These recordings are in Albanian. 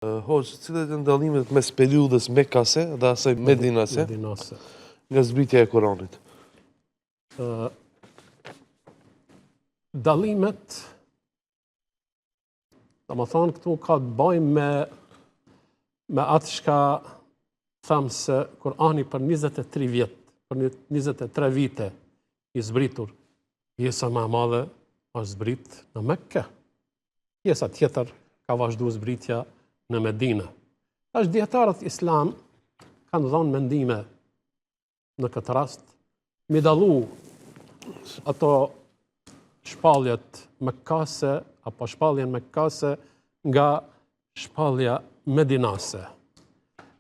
Hoxh, cilat janë dallimet mes periudhës Mekase dhe asaj Medinase nga zbritja e Kuranit? Dallimet, domethënë këtu ka të bëjmë me atë çka thamë se Kurani për 23 vjet, për 23 vite i zbritur, pjesa më e madhe është zbrit në Mekke. Pjesa tjetër ka vazhduar zbritja në Medinë. Tash dietarët islam kanë dhënë mendime në këtë rast, mi dallu ato shpalljet mekkase apo shpalljen mekkase nga shpallja medinase.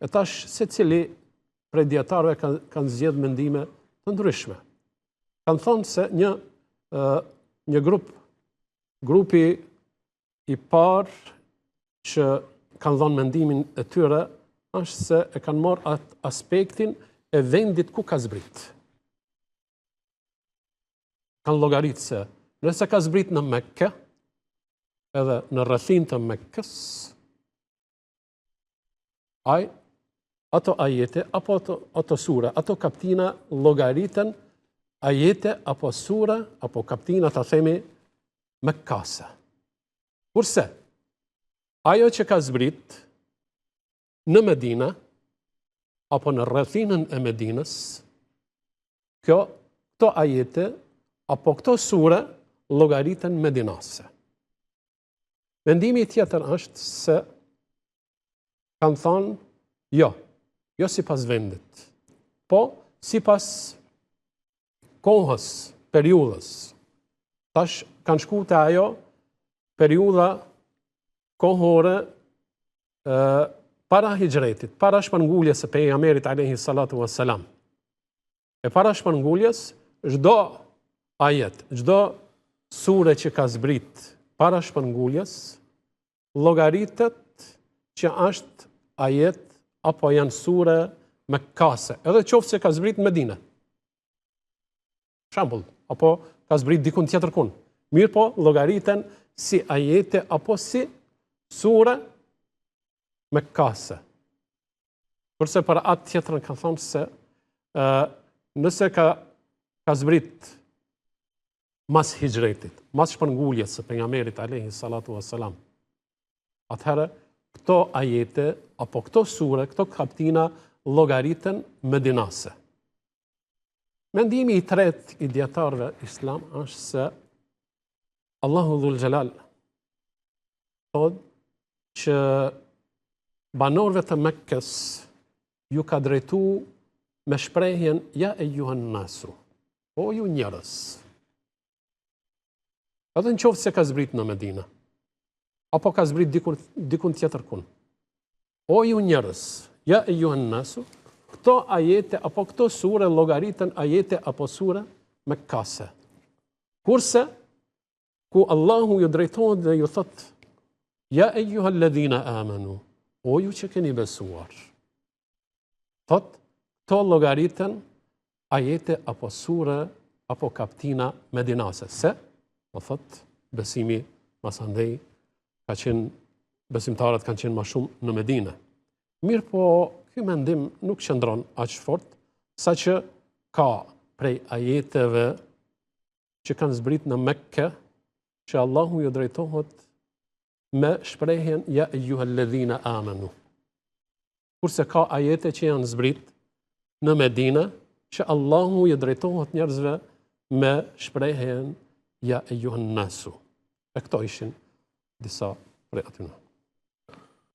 E tash secili prej dietarëve kanë zgjedhë mendime të ndryshme. Kanë thonë se një grupi i parë që kanë dhënë mendimin e tyre është se e kanë marrë atë aspektin e vendit ku ka zbrit. Kanë llogaritë se nëse ka zbrit në Mekke, edhe në rrethin të Mekkës, ato ajete, apo ato sura, ato kaptina llogaritën ajete, apo sura, apo kaptina ta themi mekkase. Kurse, ajo që ka zbrit në Medinë, apo në rrethinën e Medinës, këto ajete, apo këto sura, llogaritën medinase. Mendimi tjetër është se kanë thonë, jo sipas vendit, po sipas kohës, periudhës. Tash kanë shku te ajo periudha kohore para hijretit, para shpërnguljes së pejgamberit alayhi salatu wassalam. E para shpërnguljes, çdo ajet, çdo sure që ka zbrit para shpërnguljes, llogaritet që është ajet apo janë sure mekkase, edhe qoftë se ka zbrit në Medinë. Shembull, apo ka zbrit dikun tjetër kun. Mirë po, llogariten si ajete apo si sure mekkase. Kurse për atë tjetrën kanë thonë se nëse ka zbrit mas hijretit, mas shpërnguljes së pejgamberit alayhi salatu wassalam, atëherë këto ajete apo këto sure, këto kaptina llogariten medinase. Mendimi i tretë i dietarëve islam është se Allahu dhul xhelal thotë që banorëve të Mekkës ju ka drejtu me shprehjen ja eyyuhan nasu, o ju njerëz. Edhe në qoftë se ka zbrit në Medinë, apo ka zbrit dikun tjetër kun. O ju njerëz, ja eyyuhan nasu, këto ajete apo këto sure llogaritën ajete apo sure mekkase. Kurse ku Allahu ju drejtohet dhe ju thot ja eyyuhalladhina amanu, o ju që keni besuar. Thot, këto llogaritën ajete apo sure apo kaptina medinase. Se, më thot, besimi masandej ka qenë, besimtarët kanë qenë më shumë në Medinë. Mirë po, ky mendim nuk qëndron aq fort, saqë ka prej ajeteve që kanë zbrit në Mekke, që Allahu ju drejtohet me shprehjen ja eyyuhalladhina amanu. Kurse ka ajete që janë zbrit në Medinë, që Allahu ju drejtohet njerëzve me shprehjen ja eyyuhan nasu. E këto ishin disa prej atyre.